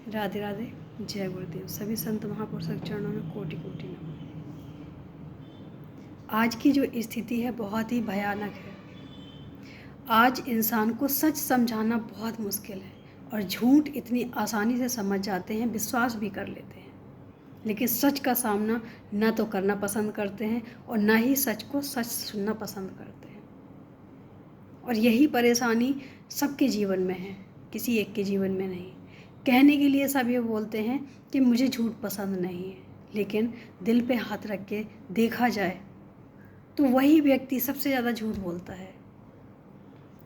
राधे राधे। जय गुरुदेव। सभी संत महापुरुषों के चरणों में कोटि कोटि नमन। आज की जो स्थिति है बहुत ही भयानक है। आज इंसान को सच समझाना बहुत मुश्किल है और झूठ इतनी आसानी से समझ जाते हैं, विश्वास भी कर लेते हैं, लेकिन सच का सामना न तो करना पसंद करते हैं और न ही सच को सच सुनना पसंद करते हैं। और यही परेशानी सबके जीवन में है, किसी एक के जीवन में नहीं। कहने के लिए सब ये बोलते हैं कि मुझे झूठ पसंद नहीं है, लेकिन दिल पे हाथ रख के देखा जाए तो वही व्यक्ति सबसे ज़्यादा झूठ बोलता है।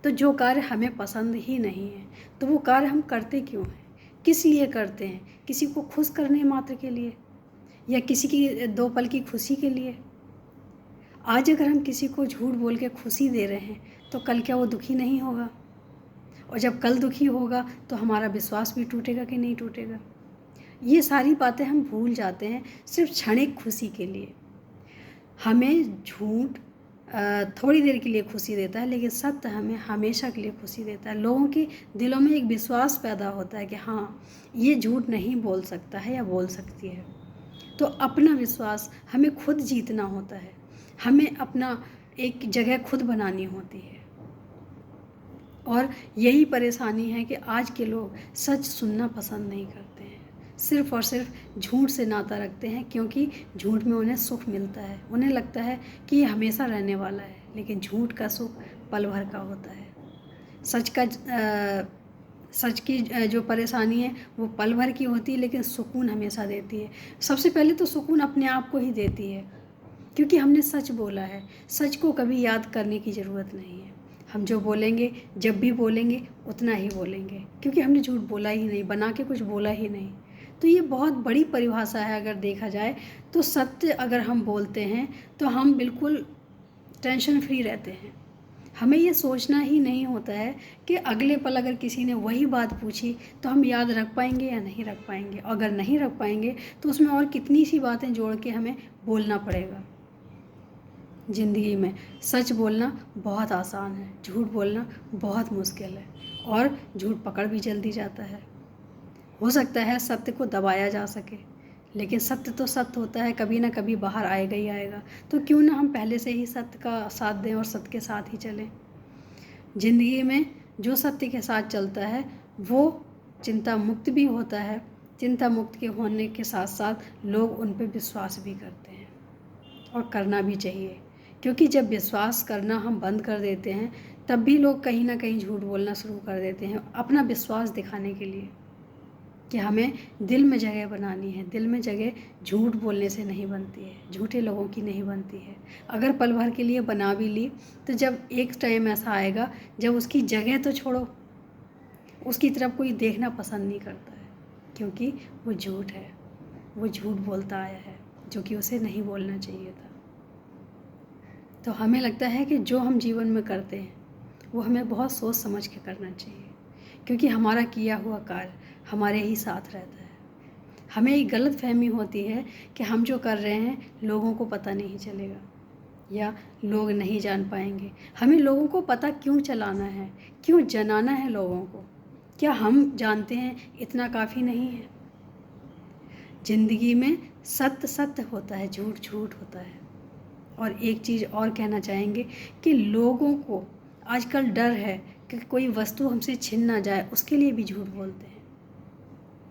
तो जो कार्य हमें पसंद ही नहीं है तो वो कार्य हम करते क्यों हैं, किस लिए करते हैं? किसी को खुश करने मात्र के लिए या किसी की 2 पल की खुशी के लिए? आज अगर हम किसी को झूठ बोल के खुशी दे रहे हैं तो कल क्या वो दुखी नहीं होगा? और जब कल दुखी होगा तो हमारा विश्वास भी टूटेगा कि नहीं टूटेगा? ये सारी बातें हम भूल जाते हैं सिर्फ क्षणिक खुशी के लिए। हमें झूठ थोड़ी देर के लिए खुशी देता है, लेकिन सत्य हमें हमेशा के लिए खुशी देता है। लोगों के दिलों में एक विश्वास पैदा होता है कि हाँ, ये झूठ नहीं बोल सकता है या बोल सकती है। तो अपना विश्वास हमें खुद जीतना होता है, हमें अपना एक जगह खुद बनानी होती है। और यही परेशानी है कि आज के लोग सच सुनना पसंद नहीं करते हैं, सिर्फ़ और सिर्फ झूठ से नाता रखते हैं, क्योंकि झूठ में उन्हें सुख मिलता है। उन्हें लगता है कि ये हमेशा रहने वाला है, लेकिन झूठ का सुख पल भर का होता है। सच की जो परेशानी है वो पल भर की होती है, लेकिन सुकून हमेशा देती है। सबसे पहले तो सुकून अपने आप को ही देती है, क्योंकि हमने सच बोला है। सच को कभी याद करने की ज़रूरत नहीं है। हम जो बोलेंगे, जब भी बोलेंगे उतना ही बोलेंगे, क्योंकि हमने झूठ बोला ही नहीं, बना के कुछ बोला ही नहीं। तो ये बहुत बड़ी परिभाषा है अगर देखा जाए तो। सत्य अगर हम बोलते हैं तो हम बिल्कुल टेंशन फ्री रहते हैं। हमें ये सोचना ही नहीं होता है कि अगले पल अगर किसी ने वही बात पूछी तो हम याद रख पाएंगे या नहीं रख पाएंगे। अगर नहीं रख पाएंगे तो उसमें और कितनी सी बातें जोड़ के हमें बोलना पड़ेगा। ज़िंदगी में सच बोलना बहुत आसान है, झूठ बोलना बहुत मुश्किल है, और झूठ पकड़ भी जल्दी जाता है। हो सकता है सत्य को दबाया जा सके, लेकिन सत्य तो सत्य होता है, कभी ना कभी बाहर आएगा ही आएगा। तो क्यों ना हम पहले से ही सत्य का साथ दें और सत्य के साथ ही चलें। ज़िंदगी में जो सत्य के साथ चलता है वो चिंता मुक्त भी होता है। चिंता मुक्त के होने के साथ साथ लोग उन पर विश्वास भी करते हैं, और करना भी चाहिए, क्योंकि जब विश्वास करना हम बंद कर देते हैं तब भी लोग कहीं ना कहीं झूठ बोलना शुरू कर देते हैं, अपना विश्वास दिखाने के लिए कि हमें दिल में जगह बनानी है। दिल में जगह झूठ बोलने से नहीं बनती है, झूठे लोगों की नहीं बनती है। अगर पल भर के लिए बना भी ली तो जब एक टाइम ऐसा आएगा जब उसकी जगह तो छोड़ो, उसकी तरफ कोई देखना पसंद नहीं करता है, क्योंकि वो झूठ है, वो झूठ बोलता आया है जो कि उसे नहीं बोलना चाहिए था। तो हमें लगता है कि जो हम जीवन में करते हैं वो हमें बहुत सोच समझ के करना चाहिए, क्योंकि हमारा किया हुआ कार्य हमारे ही साथ रहता है। हमें एक गलत फहमी होती है कि हम जो कर रहे हैं लोगों को पता नहीं चलेगा या लोग नहीं जान पाएंगे। हमें लोगों को पता क्यों चलाना है, क्यों जनाना है लोगों को? क्या हम जानते हैं इतना काफ़ी नहीं है? ज़िंदगी में सत्य सत्य होता है, झूठ झूठ होता है। और एक चीज़ और कहना चाहेंगे कि लोगों को आजकल डर है कि कोई वस्तु हमसे छिन ना जाए, उसके लिए भी झूठ बोलते हैं।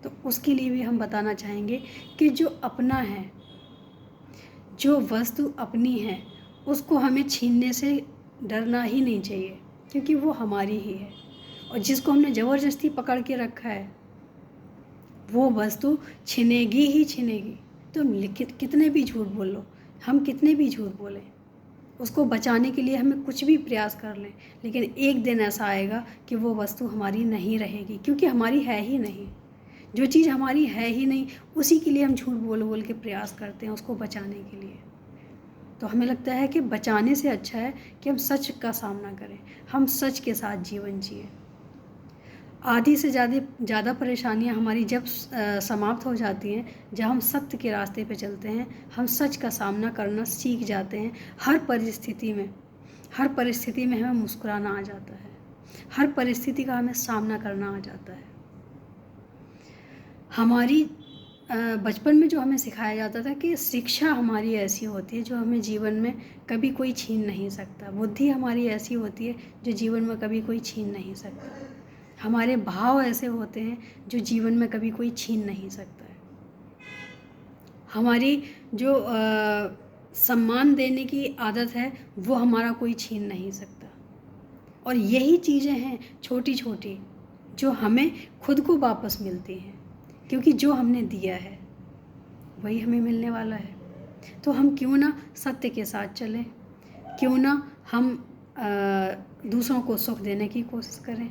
तो उसके लिए भी हम बताना चाहेंगे कि जो अपना है, जो वस्तु अपनी है, उसको हमें छीनने से डरना ही नहीं चाहिए, क्योंकि वो हमारी ही है। और जिसको हमने ज़बरदस्ती पकड़ के रखा है वो वस्तु छिनेगी ही छिनेगी। तो कितने भी झूठ बोल लो, हम कितने भी झूठ बोलें, उसको बचाने के लिए हमें कुछ भी प्रयास कर लें, लेकिन एक दिन ऐसा आएगा कि वो वस्तु हमारी नहीं रहेगी, क्योंकि हमारी है ही नहीं। जो चीज़ हमारी है ही नहीं उसी के लिए हम झूठ बोल बोल के प्रयास करते हैं उसको बचाने के लिए। तो हमें लगता है कि बचाने से अच्छा है कि हम सच का सामना करें, हम सच के साथ जीवन जिए। आधी से ज़्यादा परेशानियां हमारी जब समाप्त हो जाती हैं, जब हम सत्य के रास्ते पे चलते हैं, हम सच का सामना करना सीख जाते हैं। हर परिस्थिति में हमें मुस्कुराना आ जाता है, हर परिस्थिति का हमें सामना करना आ जाता है। हमारी बचपन में जो हमें सिखाया जाता था कि शिक्षा हमारी ऐसी होती है जो हमें जीवन में कभी कोई छीन नहीं सकता, बुद्धि हमारी ऐसी होती है जो जीवन में कभी कोई छीन नहीं सकता, हमारे भाव ऐसे होते हैं जो जीवन में कभी कोई छीन नहीं सकता है, हमारी जो सम्मान देने की आदत है वो हमारा कोई छीन नहीं सकता। और यही चीज़ें हैं छोटी छोटी जो हमें खुद को वापस मिलती हैं, क्योंकि जो हमने दिया है वही हमें मिलने वाला है। तो हम क्यों ना सत्य के साथ चलें, क्यों ना हम दूसरों को सुख देने की कोशिश करें,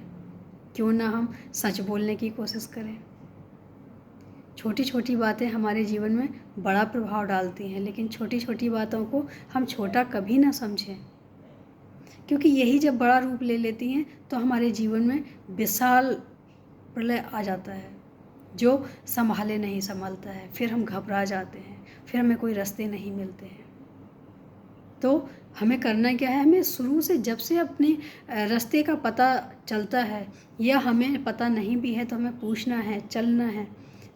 क्यों ना हम सच बोलने की कोशिश करें। छोटी छोटी बातें हमारे जीवन में बड़ा प्रभाव डालती हैं, लेकिन छोटी छोटी बातों को हम छोटा कभी ना समझें, क्योंकि यही जब बड़ा रूप ले लेती हैं तो हमारे जीवन में विशाल प्रलय आ जाता है जो संभाले नहीं संभलता है। फिर हम घबरा जाते हैं, फिर हमें कोई रास्ते नहीं मिलते हैं। तो हमें करना क्या है, हमें शुरू से जब से अपने रास्ते का पता चलता है या हमें पता नहीं भी है तो हमें पूछना है, चलना है।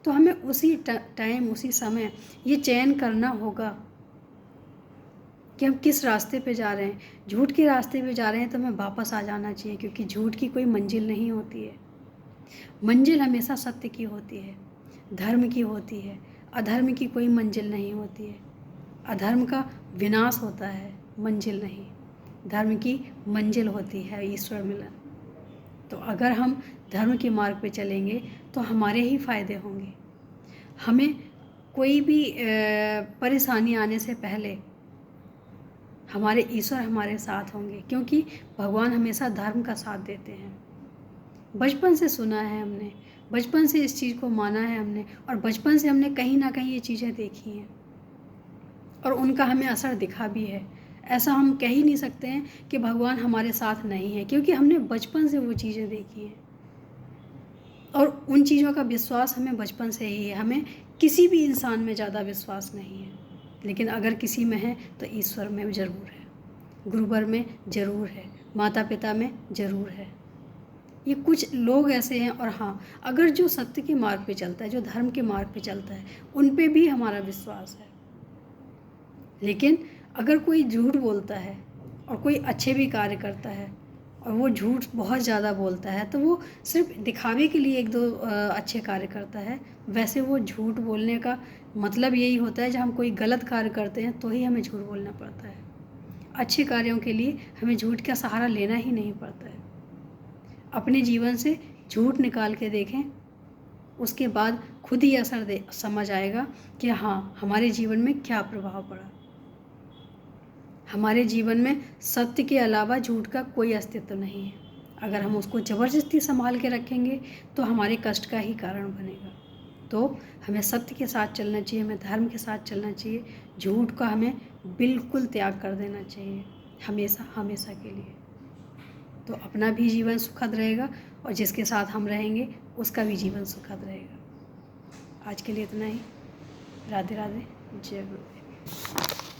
तो हमें उसी टाइम उसी समय ये चयन करना होगा कि हम किस रास्ते पे जा रहे हैं। झूठ के रास्ते पे जा रहे हैं तो हमें वापस आ जाना चाहिए, क्योंकि झूठ की कोई मंजिल नहीं होती है। मंजिल हमेशा सत्य की होती है, धर्म की होती है। अधर्म की कोई मंजिल नहीं होती है। अधर्म का विनाश होता है, मंजिल नहीं। धर्म की मंजिल होती है ईश्वर मिलन। तो अगर हम धर्म के मार्ग पे चलेंगे तो हमारे ही फायदे होंगे। हमें कोई भी परेशानी आने से पहले हमारे ईश्वर हमारे साथ होंगे, क्योंकि भगवान हमेशा धर्म का साथ देते हैं। बचपन से सुना है हमने, बचपन से इस चीज़ को माना है हमने, और बचपन से हमने कहीं ना कहीं ये चीज़ें देखी हैं और उनका हमें असर दिखा भी है। ऐसा हम कह ही नहीं सकते हैं कि भगवान हमारे साथ नहीं है, क्योंकि हमने बचपन से वो चीज़ें देखी हैं और उन चीज़ों का विश्वास हमें बचपन से ही है। हमें किसी भी इंसान में ज़्यादा विश्वास नहीं है, लेकिन अगर किसी में है तो ईश्वर में ज़रूर है, गुरुवर में ज़रूर है, माता पिता में ज़रूर है। ये कुछ लोग ऐसे हैं। और हाँ, अगर जो सत्य के मार्ग पे चलता है, जो धर्म के मार्ग पे चलता है, उन पे भी हमारा विश्वास है। लेकिन अगर कोई झूठ बोलता है और कोई अच्छे भी कार्य करता है और वो झूठ बहुत ज़्यादा बोलता है, तो वो सिर्फ दिखावे के लिए एक दो अच्छे कार्य करता है। वैसे वो झूठ बोलने का मतलब यही होता है, जब हम कोई गलत कार्य करते हैं तो ही हमें झूठ बोलना पड़ता है। अच्छे कार्यों के लिए हमें झूठ का सहारा लेना ही नहीं पड़ता है। अपने जीवन से झूठ निकाल के देखें, उसके बाद खुद ही असर समझ आएगा कि हाँ, हमारे जीवन में क्या प्रभाव पड़ा। हमारे जीवन में सत्य के अलावा झूठ का कोई अस्तित्व नहीं है। अगर हम उसको ज़बरदस्ती संभाल के रखेंगे तो हमारे कष्ट का ही कारण बनेगा। तो हमें सत्य के साथ चलना चाहिए, हमें धर्म के साथ चलना चाहिए। झूठ का हमें बिल्कुल त्याग कर देना चाहिए, हमेशा हमेशा के लिए। तो अपना भी जीवन सुखद रहेगा और जिसके साथ हम रहेंगे उसका भी जीवन सुखद रहेगा। आज के लिए इतना ही। राधे राधे, जय गुरुदेव।